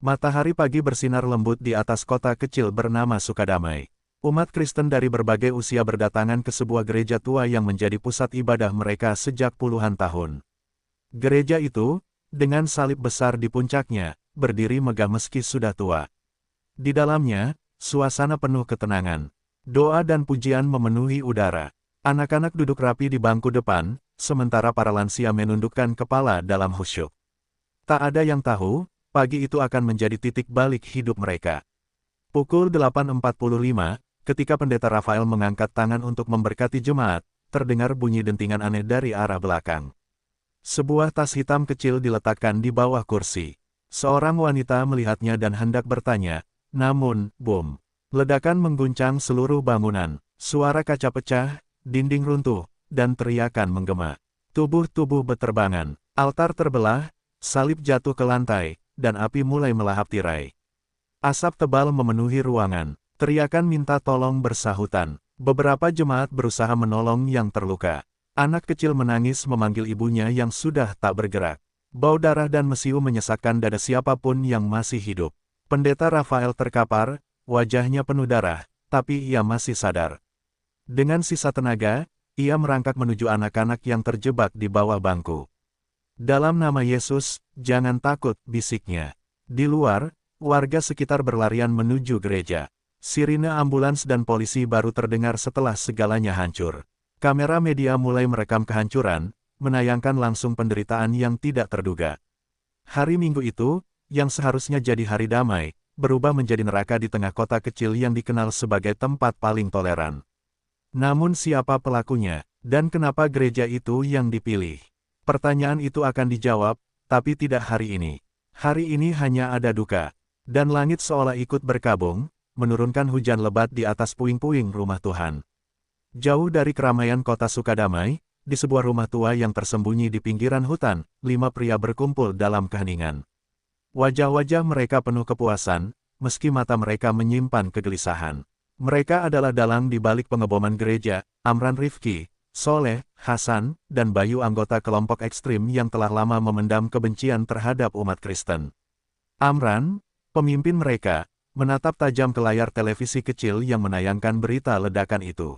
Matahari pagi bersinar lembut di atas kota kecil bernama Sukadamai. Umat Kristen dari berbagai usia berdatangan ke sebuah gereja tua yang menjadi pusat ibadah mereka sejak puluhan tahun. Gereja itu, dengan salib besar di puncaknya, berdiri megah meski sudah tua. Di dalamnya, suasana penuh ketenangan. Doa dan pujian memenuhi udara. Anak-anak duduk rapi di bangku depan, sementara para lansia menundukkan kepala dalam khusyuk. Tak ada yang tahu, pagi itu akan menjadi titik balik hidup mereka. Pukul 8.45, ketika Pendeta Rafael mengangkat tangan untuk memberkati jemaat, terdengar bunyi dentingan aneh dari arah belakang. Sebuah tas hitam kecil diletakkan di bawah kursi. Seorang wanita melihatnya dan hendak bertanya, namun, boom. Ledakan mengguncang seluruh bangunan, suara kaca pecah, dinding runtuh, dan teriakan menggema. Tubuh-tubuh beterbangan, altar terbelah, salib jatuh ke lantai, dan api mulai melahap tirai. Asap tebal memenuhi ruangan, teriakan minta tolong bersahutan. Beberapa jemaat berusaha menolong yang terluka. Anak kecil menangis memanggil ibunya yang sudah tak bergerak. Bau darah dan mesiu menyesakkan dada siapapun yang masih hidup. Pendeta Rafael terkapar, wajahnya penuh darah, tapi ia masih sadar. Dengan sisa tenaga, ia merangkak menuju anak-anak yang terjebak di bawah bangku. Dalam nama Yesus, jangan takut, bisiknya. Di luar, warga sekitar berlarian menuju gereja. Sirine ambulans dan polisi baru terdengar setelah segalanya hancur. Kamera media mulai merekam kehancuran, menayangkan langsung penderitaan yang tidak terduga. Hari Minggu itu, yang seharusnya jadi hari damai, berubah menjadi neraka di tengah kota kecil yang dikenal sebagai tempat paling toleran. Namun siapa pelakunya, dan kenapa gereja itu yang dipilih? Pertanyaan itu akan dijawab, tapi tidak hari ini. Hari ini hanya ada duka. Dan langit seolah ikut berkabung, menurunkan hujan lebat di atas puing-puing rumah Tuhan. Jauh dari keramaian kota Sukadamai, di sebuah rumah tua yang tersembunyi di pinggiran hutan, 5 pria berkumpul dalam keheningan. Wajah-wajah mereka penuh kepuasan, meski mata mereka menyimpan kegelisahan. Mereka adalah dalang di balik pengeboman gereja, Amran Rifki, Soleh, Hasan, dan Bayu anggota kelompok ekstrim yang telah lama memendam kebencian terhadap umat Kristen. Amran, pemimpin mereka, menatap tajam ke layar televisi kecil yang menayangkan berita ledakan itu.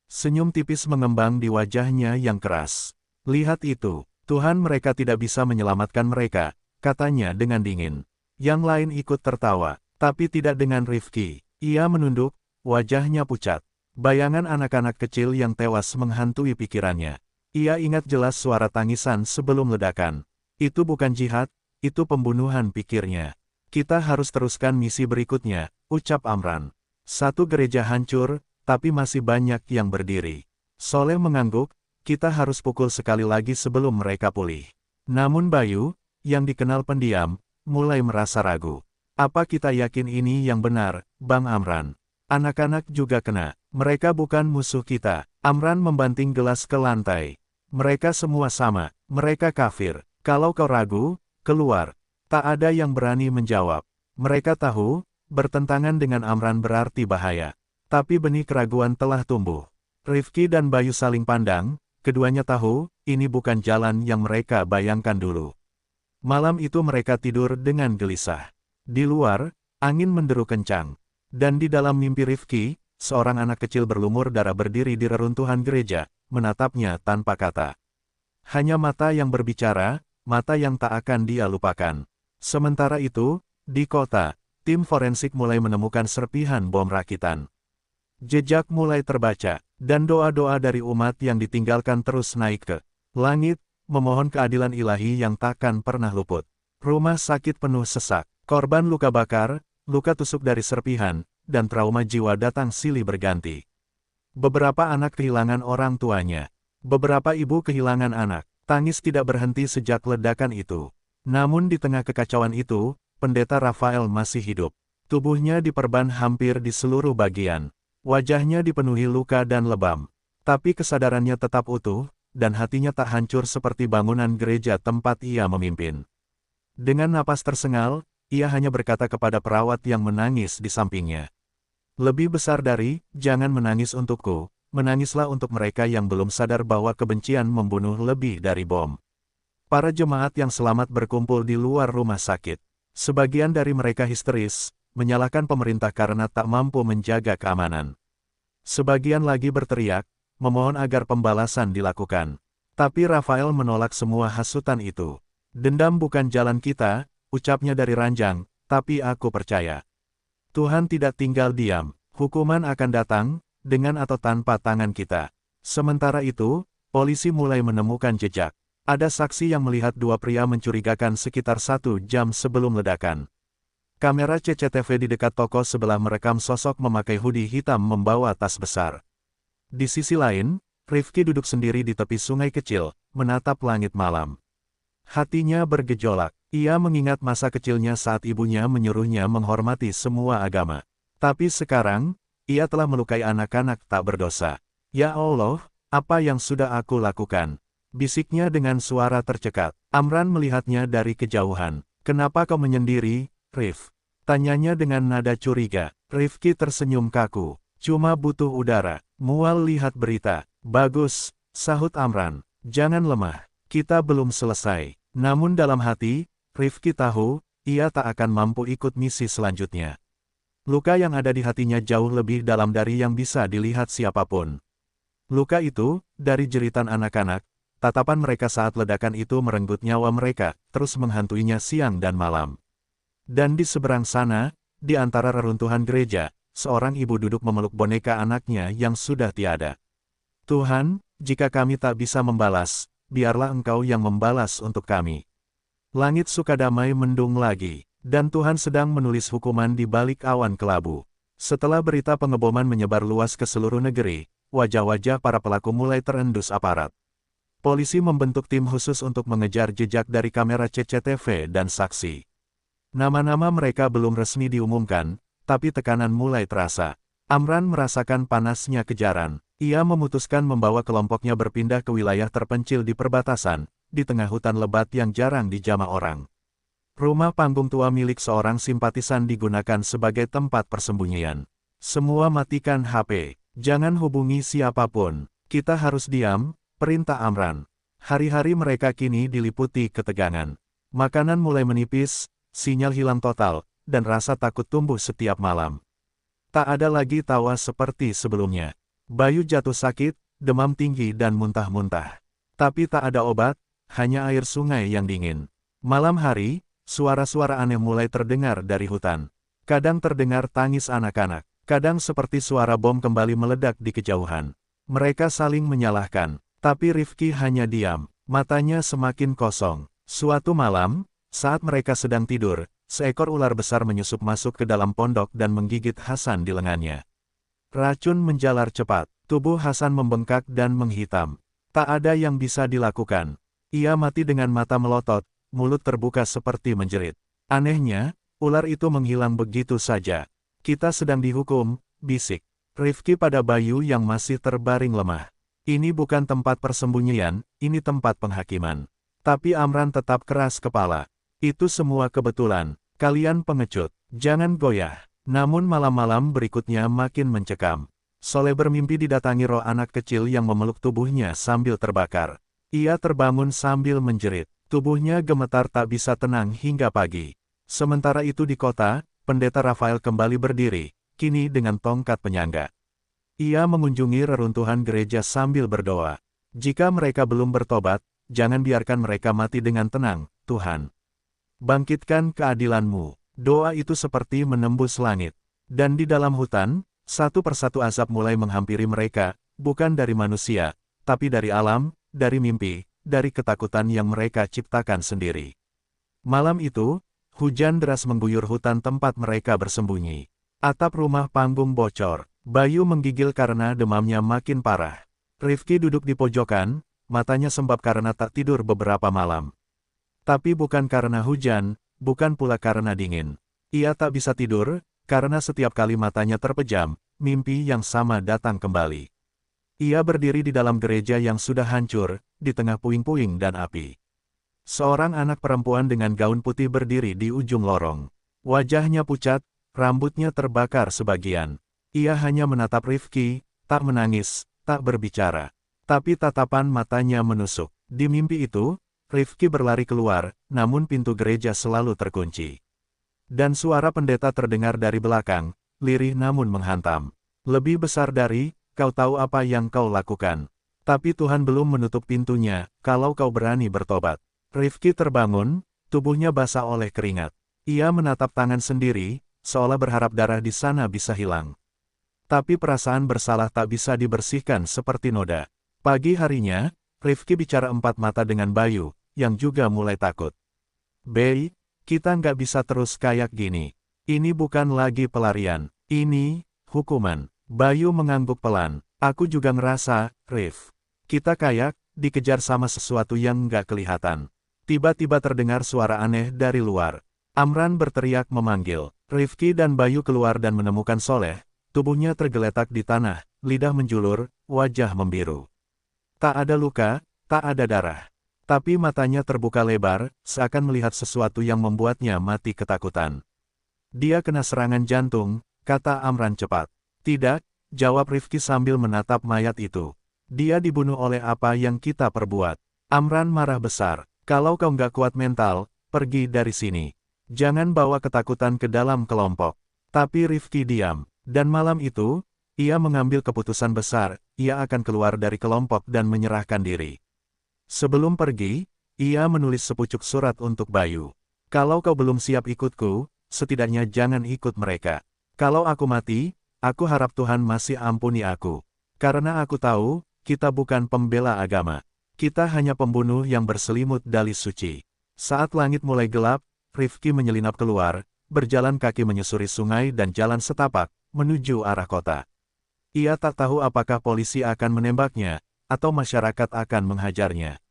Senyum tipis mengembang di wajahnya yang keras. Lihat itu, Tuhan mereka tidak bisa menyelamatkan mereka, katanya dengan dingin. Yang lain ikut tertawa, tapi tidak dengan Rifki. Ia menunduk, wajahnya pucat. Bayangan anak-anak kecil yang tewas menghantui pikirannya. Ia ingat jelas suara tangisan sebelum ledakan. Itu bukan jihad, itu pembunuhan, pikirnya. Kita harus teruskan misi berikutnya, ucap Amran. Satu gereja hancur, tapi masih banyak yang berdiri. Soleh mengangguk, kita harus pukul sekali lagi sebelum mereka pulih. Namun Bayu, yang dikenal pendiam, mulai merasa ragu. Apa kita yakin ini yang benar, Bang Amran? Anak-anak juga kena. Mereka bukan musuh kita. Amran membanting gelas ke lantai. Mereka semua sama. Mereka kafir. Kalau kau ragu, keluar. Tak ada yang berani menjawab. Mereka tahu, bertentangan dengan Amran berarti bahaya. Tapi benih keraguan telah tumbuh. Rifki dan Bayu saling pandang, keduanya tahu, ini bukan jalan yang mereka bayangkan dulu. Malam itu mereka tidur dengan gelisah. Di luar, angin menderu kencang. Dan di dalam mimpi Rifki, seorang anak kecil berlumur darah berdiri di reruntuhan gereja, menatapnya tanpa kata. Hanya mata yang berbicara, mata yang tak akan dia lupakan. Sementara itu, di kota, tim forensik mulai menemukan serpihan bom rakitan. Jejak mulai terbaca, dan doa-doa dari umat yang ditinggalkan terus naik ke langit, memohon keadilan ilahi yang takkan pernah luput. Rumah sakit penuh sesak, korban luka bakar, luka tusuk dari serpihan, dan trauma jiwa datang silih berganti. Beberapa anak kehilangan orang tuanya. Beberapa ibu kehilangan anak. Tangis tidak berhenti sejak ledakan itu. Namun di tengah kekacauan itu, Pendeta Rafael masih hidup. Tubuhnya diperban hampir di seluruh bagian. Wajahnya dipenuhi luka dan lebam. Tapi kesadarannya tetap utuh, dan hatinya tak hancur seperti bangunan gereja tempat ia memimpin. Dengan napas tersengal, ia hanya berkata kepada perawat yang menangis di sampingnya. Lebih besar dari, jangan menangis untukku, menangislah untuk mereka yang belum sadar bahwa kebencian membunuh lebih dari bom. Para jemaat yang selamat berkumpul di luar rumah sakit. Sebagian dari mereka histeris, menyalahkan pemerintah karena tak mampu menjaga keamanan. Sebagian lagi berteriak, memohon agar pembalasan dilakukan. Tapi Rafael menolak semua hasutan itu. Dendam bukan jalan kita, ucapnya dari ranjang, tapi aku percaya. Tuhan tidak tinggal diam, hukuman akan datang, dengan atau tanpa tangan kita. Sementara itu, polisi mulai menemukan jejak. Ada saksi yang melihat dua pria mencurigakan sekitar 1 jam sebelum ledakan. Kamera CCTV di dekat toko sebelah merekam sosok memakai hoodie hitam membawa tas besar. Di sisi lain, Rifki duduk sendiri di tepi sungai kecil, menatap langit malam. Hatinya bergejolak. Ia mengingat masa kecilnya saat ibunya menyuruhnya menghormati semua agama. Tapi sekarang, ia telah melukai anak-anak tak berdosa. Ya Allah, apa yang sudah aku lakukan? Bisiknya dengan suara tercekat. Amran melihatnya dari kejauhan. Kenapa kau menyendiri, Rif? Tanyanya dengan nada curiga. Rifki tersenyum kaku. Cuma butuh udara. Mual lihat berita. Bagus, sahut Amran. Jangan lemah. Kita belum selesai. Namun dalam hati, Rifki tahu, ia tak akan mampu ikut misi selanjutnya. Luka yang ada di hatinya jauh lebih dalam dari yang bisa dilihat siapapun. Luka itu, dari jeritan anak-anak, tatapan mereka saat ledakan itu merenggut nyawa mereka, terus menghantuinya siang dan malam. Dan di seberang sana, di antara reruntuhan gereja, seorang ibu duduk memeluk boneka anaknya yang sudah tiada. Tuhan, jika kami tak bisa membalas, biarlah Engkau yang membalas untuk kami. Langit Sukadamai mendung lagi, dan Tuhan sedang menulis hukuman di balik awan kelabu. Setelah berita pengeboman menyebar luas ke seluruh negeri, wajah-wajah para pelaku mulai terendus aparat. Polisi membentuk tim khusus untuk mengejar jejak dari kamera CCTV dan saksi. Nama-nama mereka belum resmi diumumkan, tapi tekanan mulai terasa. Amran merasakan panasnya kejaran. Ia memutuskan membawa kelompoknya berpindah ke wilayah terpencil di perbatasan, di tengah hutan lebat yang jarang dijamah orang. Rumah panggung tua milik seorang simpatisan digunakan sebagai tempat persembunyian. Semua matikan HP. Jangan hubungi siapapun. Kita harus diam, perintah Amran. Hari-hari mereka kini diliputi ketegangan. Makanan mulai menipis, sinyal hilang total, dan rasa takut tumbuh setiap malam. Tak ada lagi tawa seperti sebelumnya. Bayu jatuh sakit, demam tinggi dan muntah-muntah. Tapi tak ada obat, hanya air sungai yang dingin. Malam hari, suara-suara aneh mulai terdengar dari hutan. Kadang terdengar tangis anak-anak, kadang seperti suara bom kembali meledak di kejauhan. Mereka saling menyalahkan, tapi Rifki hanya diam, matanya semakin kosong. Suatu malam, saat mereka sedang tidur, seekor ular besar menyusup masuk ke dalam pondok dan menggigit Hasan di lengannya. Racun menjalar cepat, tubuh Hasan membengkak dan menghitam. Tak ada yang bisa dilakukan. Ia mati dengan mata melotot, mulut terbuka seperti menjerit. Anehnya, ular itu menghilang begitu saja. Kita sedang dihukum, bisik Rifki pada Bayu yang masih terbaring lemah. Ini bukan tempat persembunyian, ini tempat penghakiman. Tapi Amran tetap keras kepala. Itu semua kebetulan, kalian pengecut, jangan goyah. Namun malam-malam berikutnya makin mencekam. Soleh bermimpi didatangi roh anak kecil yang memeluk tubuhnya sambil terbakar. Ia terbangun sambil menjerit. Tubuhnya gemetar tak bisa tenang hingga pagi. Sementara itu di kota, Pendeta Rafael kembali berdiri, kini dengan tongkat penyangga. Ia mengunjungi reruntuhan gereja sambil berdoa. Jika mereka belum bertobat, jangan biarkan mereka mati dengan tenang, Tuhan. Bangkitkan keadilan-Mu. Doa itu seperti menembus langit. Dan di dalam hutan, satu persatu azab mulai menghampiri mereka, bukan dari manusia, tapi dari alam, dari mimpi, dari ketakutan yang mereka ciptakan sendiri. Malam itu, hujan deras mengguyur hutan tempat mereka bersembunyi. Atap rumah panggung bocor. Bayu menggigil karena demamnya makin parah. Rifki duduk di pojokan, matanya sembab karena tak tidur beberapa malam. Tapi bukan karena hujan, bukan pula karena dingin. Ia tak bisa tidur, karena setiap kali matanya terpejam, mimpi yang sama datang kembali. Ia berdiri di dalam gereja yang sudah hancur, di tengah puing-puing dan api. Seorang anak perempuan dengan gaun putih berdiri di ujung lorong. Wajahnya pucat, rambutnya terbakar sebagian. Ia hanya menatap Rifki, tak menangis, tak berbicara. Tapi tatapan matanya menusuk. Di mimpi itu, Rifki berlari keluar, namun pintu gereja selalu terkunci. Dan suara pendeta terdengar dari belakang, lirih namun menghantam. Lebih besar dari, kau tahu apa yang kau lakukan. Tapi Tuhan belum menutup pintunya, kalau kau berani bertobat. Rifki terbangun, tubuhnya basah oleh keringat. Ia menatap tangan sendiri, seolah berharap darah di sana bisa hilang. Tapi perasaan bersalah tak bisa dibersihkan seperti noda. Pagi harinya, Rifki bicara empat mata dengan Bayu, yang juga mulai takut. "Bey, kita nggak bisa terus kayak gini. Ini bukan lagi pelarian, ini hukuman." Bayu mengangguk pelan. "Aku juga ngerasa, Rif. Kita kayak dikejar sama sesuatu yang nggak kelihatan." Tiba-tiba terdengar suara aneh dari luar. Amran berteriak memanggil. Rifki dan Bayu keluar dan menemukan Soleh. Tubuhnya tergeletak di tanah, lidah menjulur, wajah membiru. Tak ada luka, tak ada darah. Tapi matanya terbuka lebar, seakan melihat sesuatu yang membuatnya mati ketakutan. "Dia kena serangan jantung," kata Amran cepat. "Tidak," jawab Rifki sambil menatap mayat itu. "Dia dibunuh oleh apa yang kita perbuat." Amran marah besar. "Kalau kau nggak kuat mental, pergi dari sini. Jangan bawa ketakutan ke dalam kelompok." Tapi Rifki diam. Dan malam itu, ia mengambil keputusan besar, ia akan keluar dari kelompok dan menyerahkan diri. Sebelum pergi, ia menulis sepucuk surat untuk Bayu. "Kalau kau belum siap ikutku, setidaknya jangan ikut mereka. Kalau aku mati, aku harap Tuhan masih ampuni aku. Karena aku tahu, kita bukan pembela agama. Kita hanya pembunuh yang berselimut dalih suci." Saat langit mulai gelap, Rifki menyelinap keluar, berjalan kaki menyusuri sungai dan jalan setapak, menuju arah kota. Ia tak tahu apakah polisi akan menembaknya, atau masyarakat akan menghajarnya.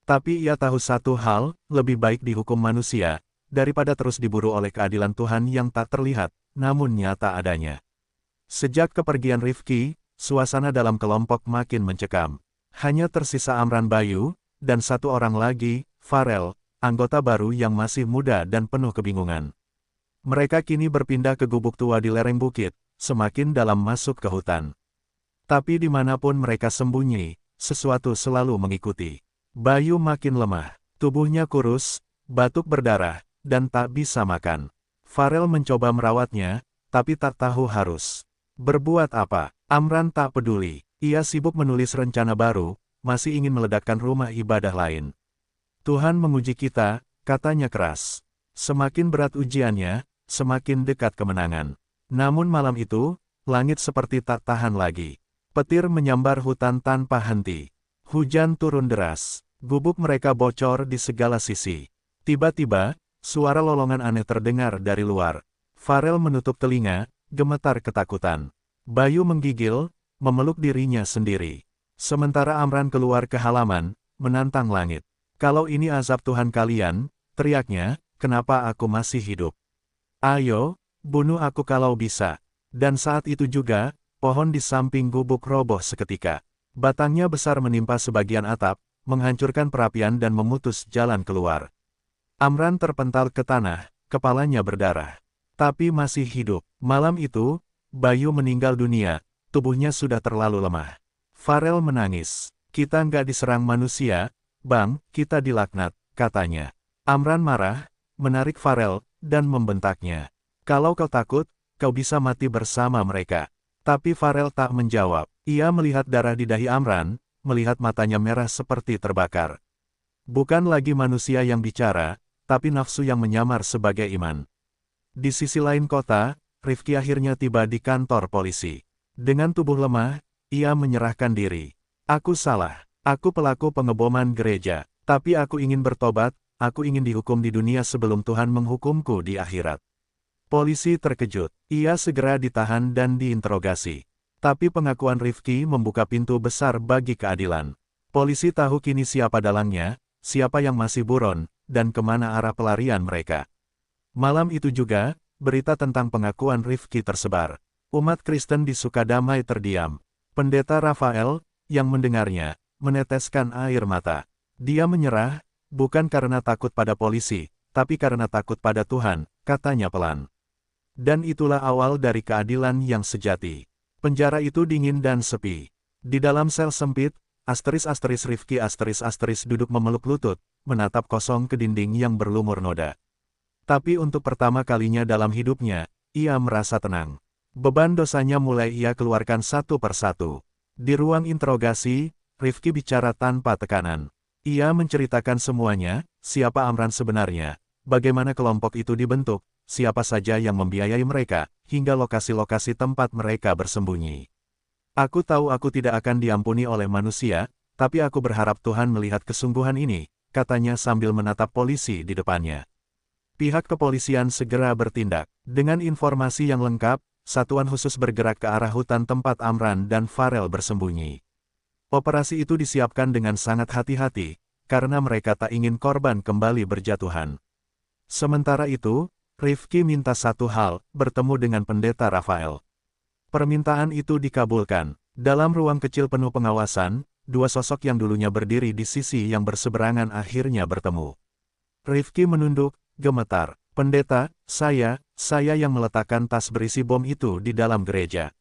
Tapi ia tahu satu hal, lebih baik dihukum manusia, daripada terus diburu oleh keadilan Tuhan yang tak terlihat, namun nyata adanya. Sejak kepergian Rifki, suasana dalam kelompok makin mencekam. Hanya tersisa Amran, Bayu, dan satu orang lagi, Farel, anggota baru yang masih muda dan penuh kebingungan. Mereka kini berpindah ke gubuk tua di lereng bukit, semakin dalam masuk ke hutan. Tapi dimanapun mereka sembunyi, sesuatu selalu mengikuti. Bayu makin lemah, tubuhnya kurus, batuk berdarah, dan tak bisa makan. Farel mencoba merawatnya, tapi tak tahu harus berbuat apa. Amran tak peduli, ia sibuk menulis rencana baru, masih ingin meledakkan rumah ibadah lain. "Tuhan menguji kita," katanya keras. "Semakin berat ujiannya, semakin dekat kemenangan." Namun malam itu, langit seperti tak tahan lagi. Petir menyambar hutan tanpa henti. Hujan turun deras. Gubuk mereka bocor di segala sisi. Tiba-tiba, suara lolongan aneh terdengar dari luar. Farel menutup telinga, gemetar ketakutan. Bayu menggigil, memeluk dirinya sendiri. Sementara Amran keluar ke halaman, menantang langit. "Kalau ini azab Tuhan kalian," teriaknya, "kenapa aku masih hidup? Ayo, bunuh aku kalau bisa." Dan saat itu juga, pohon di samping gubuk roboh seketika. Batangnya besar menimpa sebagian atap, menghancurkan perapian dan memutus jalan keluar. Amran terpental ke tanah, kepalanya berdarah. Tapi masih hidup. Malam itu, Bayu meninggal dunia, tubuhnya sudah terlalu lemah. Farel menangis. "Kita nggak diserang manusia, Bang, kita dilaknat," katanya. Amran marah, menarik Farel, dan membentaknya. "Kalau kau takut, kau bisa mati bersama mereka." Tapi Farel tak menjawab. Ia melihat darah di dahi Amran, melihat matanya merah seperti terbakar. Bukan lagi manusia yang bicara, tapi nafsu yang menyamar sebagai iman. Di sisi lain kota, Rifki akhirnya tiba di kantor polisi. Dengan tubuh lemah, ia menyerahkan diri. "Aku salah. Aku pelaku pengeboman gereja. Tapi aku ingin bertobat, aku ingin dihukum di dunia sebelum Tuhan menghukumku di akhirat." Polisi terkejut. Ia segera ditahan dan diinterogasi. Tapi pengakuan Rifki membuka pintu besar bagi keadilan. Polisi tahu kini siapa dalangnya, siapa yang masih buron, dan kemana arah pelarian mereka. Malam itu juga, berita tentang pengakuan Rifki tersebar. Umat Kristen di Sukadamai terdiam. Pendeta Rafael, yang mendengarnya, meneteskan air mata. Dia menyerah, bukan karena takut pada polisi, tapi karena takut pada Tuhan, katanya pelan. Dan itulah awal dari keadilan yang sejati. Penjara itu dingin dan sepi. Di dalam sel sempit, Rifki duduk memeluk lutut, menatap kosong ke dinding yang berlumur noda. Tapi untuk pertama kalinya dalam hidupnya, ia merasa tenang. Beban dosanya mulai ia keluarkan satu persatu. Di ruang interogasi, Rifki bicara tanpa tekanan. Ia menceritakan semuanya, siapa Amran sebenarnya, bagaimana kelompok itu dibentuk, siapa saja yang membiayai mereka, hingga lokasi-lokasi tempat mereka bersembunyi. Aku tahu aku tidak akan diampuni oleh manusia, tapi aku berharap Tuhan melihat kesungguhan ini, katanya sambil menatap polisi di depannya. Pihak kepolisian segera bertindak. Dengan informasi yang lengkap, satuan khusus bergerak ke arah hutan tempat Amran dan Farel bersembunyi. Operasi itu disiapkan dengan sangat hati-hati, karena mereka tak ingin korban kembali berjatuhan. Sementara itu, Rifki minta satu hal, bertemu dengan pendeta Rafael. Permintaan itu dikabulkan. Dalam ruang kecil penuh pengawasan, dua sosok yang dulunya berdiri di sisi yang berseberangan akhirnya bertemu. Rifki menunduk, gemetar. Pendeta, saya yang meletakkan tas berisi bom itu di dalam gereja.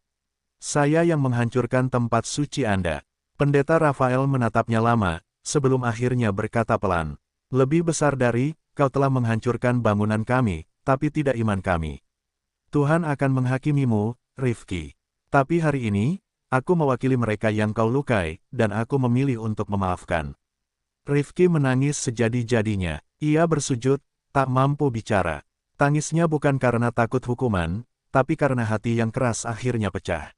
Saya yang menghancurkan tempat suci Anda. Pendeta Rafael menatapnya lama, sebelum akhirnya berkata pelan. Lebih besar dari, kau telah menghancurkan bangunan kami, tapi tidak iman kami. Tuhan akan menghakimimu, Rifki. Tapi hari ini, aku mewakili mereka yang kau lukai, dan aku memilih untuk memaafkan. Rifki menangis sejadi-jadinya. Ia bersujud, tak mampu bicara. Tangisnya bukan karena takut hukuman, tapi karena hati yang keras akhirnya pecah.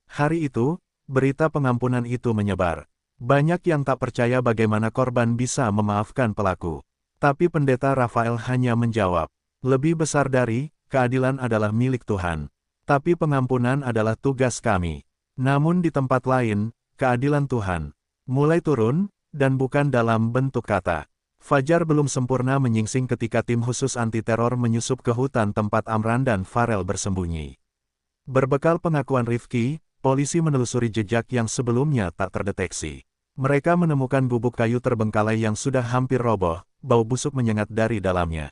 Hari itu, berita pengampunan itu menyebar. Banyak yang tak percaya bagaimana korban bisa memaafkan pelaku. Tapi pendeta Rafael hanya menjawab, lebih besar dari, keadilan adalah milik Tuhan. Tapi pengampunan adalah tugas kami. Namun di tempat lain, keadilan Tuhan mulai turun, dan bukan dalam bentuk kata. Fajar belum sempurna menyingsing ketika tim khusus anti-teror menyusup ke hutan tempat Amran dan Farel bersembunyi. Berbekal pengakuan Rifki, polisi menelusuri jejak yang sebelumnya tak terdeteksi. Mereka menemukan gubuk kayu terbengkalai yang sudah hampir roboh, bau busuk menyengat dari dalamnya.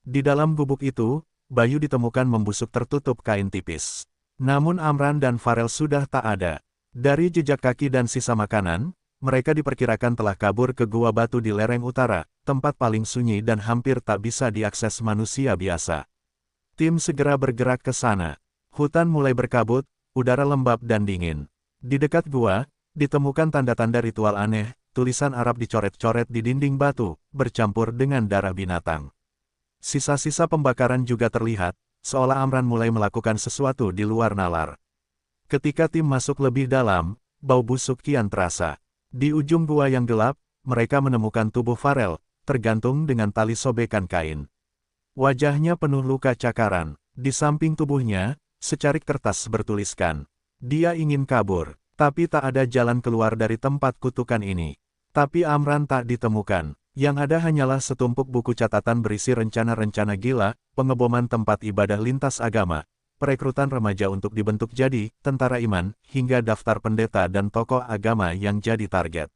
Di dalam gubuk itu, Bayu ditemukan membusuk tertutup kain tipis. Namun Amran dan Farel sudah tak ada. Dari jejak kaki dan sisa makanan, mereka diperkirakan telah kabur ke gua batu di lereng utara, tempat paling sunyi dan hampir tak bisa diakses manusia biasa. Tim segera bergerak ke sana. Hutan mulai berkabut, udara lembab dan dingin. Di dekat gua, ditemukan tanda-tanda ritual aneh, tulisan Arab dicoret-coret di dinding batu, bercampur dengan darah binatang. Sisa-sisa pembakaran juga terlihat, seolah Amran mulai melakukan sesuatu di luar nalar. Ketika tim masuk lebih dalam, bau busuk kian terasa. Di ujung gua yang gelap, mereka menemukan tubuh Farel, tergantung dengan tali sobekan kain. Wajahnya penuh luka cakaran. Di samping tubuhnya, secarik kertas bertuliskan, dia ingin kabur, tapi tak ada jalan keluar dari tempat kutukan ini. Tapi Amran tak ditemukan. Yang ada hanyalah setumpuk buku catatan berisi rencana-rencana gila, pengeboman tempat ibadah lintas agama, perekrutan remaja untuk dibentuk jadi tentara iman, hingga daftar pendeta dan tokoh agama yang jadi target.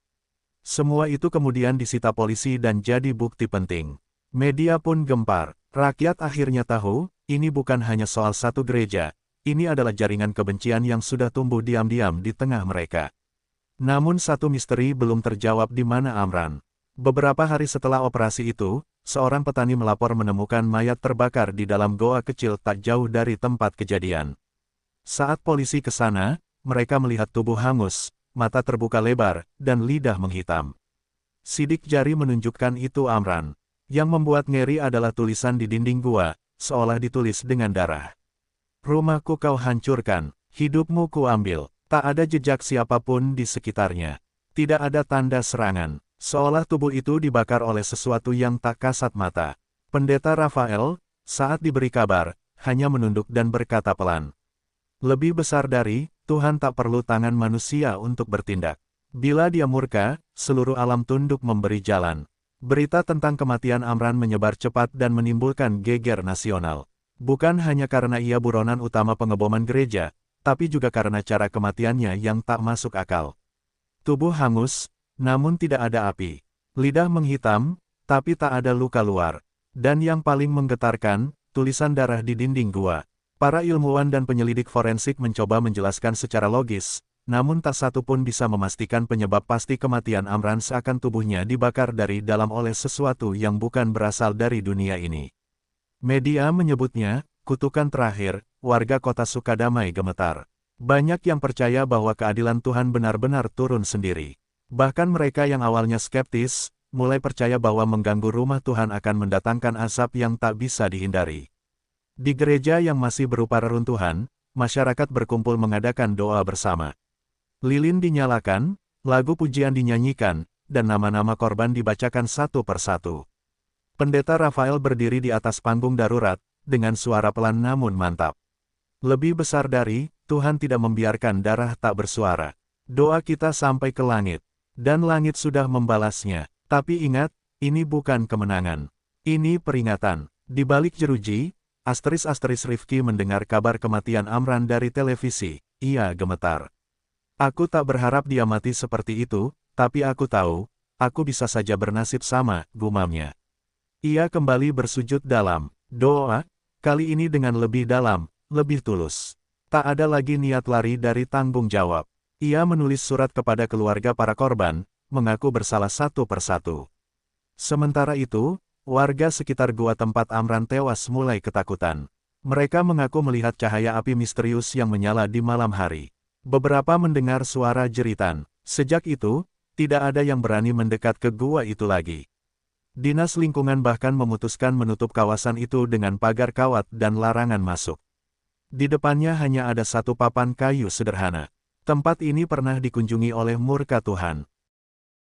Semua itu kemudian disita polisi dan jadi bukti penting. Media pun gempar. Rakyat akhirnya tahu, ini bukan hanya soal satu gereja, ini adalah jaringan kebencian yang sudah tumbuh diam-diam di tengah mereka. Namun satu misteri belum terjawab di mana Amran. Beberapa hari setelah operasi itu, seorang petani melapor menemukan mayat terbakar di dalam goa kecil tak jauh dari tempat kejadian. Saat polisi ke sana, mereka melihat tubuh hangus, mata terbuka lebar, dan lidah menghitam. Sidik jari menunjukkan itu Amran. Yang membuat ngeri adalah tulisan di dinding gua, seolah ditulis dengan darah. Rumahku kau hancurkan, hidupmu kuambil, tak ada jejak siapapun di sekitarnya. Tidak ada tanda serangan. Seolah tubuh itu dibakar oleh sesuatu yang tak kasat mata. Pendeta Rafael, saat diberi kabar, hanya menunduk dan berkata pelan. Lebih besar dari, Tuhan tak perlu tangan manusia untuk bertindak. Bila dia murka, seluruh alam tunduk memberi jalan. Berita tentang kematian Amran menyebar cepat dan menimbulkan geger nasional. Bukan hanya karena ia buronan utama pengeboman gereja, tapi juga karena cara kematiannya yang tak masuk akal. Tubuh hangus, namun tidak ada api. Lidah menghitam, tapi tak ada luka luar. Dan yang paling menggetarkan, tulisan darah di dinding gua. Para ilmuwan dan penyelidik forensik mencoba menjelaskan secara logis, namun tak satu pun bisa memastikan penyebab pasti kematian Amran seakan tubuhnya dibakar dari dalam oleh sesuatu yang bukan berasal dari dunia ini. Media menyebutnya, kutukan terakhir, warga kota Sukadamai gemetar. Banyak yang percaya bahwa keadilan Tuhan benar-benar turun sendiri. Bahkan mereka yang awalnya skeptis, mulai percaya bahwa mengganggu rumah Tuhan akan mendatangkan azab yang tak bisa dihindari. Di gereja yang masih berupa reruntuhan, masyarakat berkumpul mengadakan doa bersama. Lilin dinyalakan, lagu pujian dinyanyikan, dan nama-nama korban dibacakan satu persatu. Pendeta Rafael berdiri di atas panggung darurat, dengan suara pelan namun mantap. Lebih besar dari, Tuhan tidak membiarkan darah tak bersuara. Doa kita sampai ke langit, dan langit sudah membalasnya. Tapi ingat, ini bukan kemenangan. Ini peringatan. Di balik jeruji, Rifki mendengar kabar kematian Amran dari televisi. Ia gemetar. Aku tak berharap dia mati seperti itu, tapi aku tahu, aku bisa saja bernasib sama, gumamnya. Ia kembali bersujud dalam doa, kali ini dengan lebih dalam, lebih tulus. Tak ada lagi niat lari dari tanggung jawab. Ia menulis surat kepada keluarga para korban, mengaku bersalah satu persatu. Sementara itu, warga sekitar gua tempat Amran tewas mulai ketakutan. Mereka mengaku melihat cahaya api misterius yang menyala di malam hari. Beberapa mendengar suara jeritan. Sejak itu, tidak ada yang berani mendekat ke gua itu lagi. Dinas lingkungan bahkan memutuskan menutup kawasan itu dengan pagar kawat dan larangan masuk. Di depannya hanya ada satu papan kayu sederhana. Tempat ini pernah dikunjungi oleh murka Tuhan.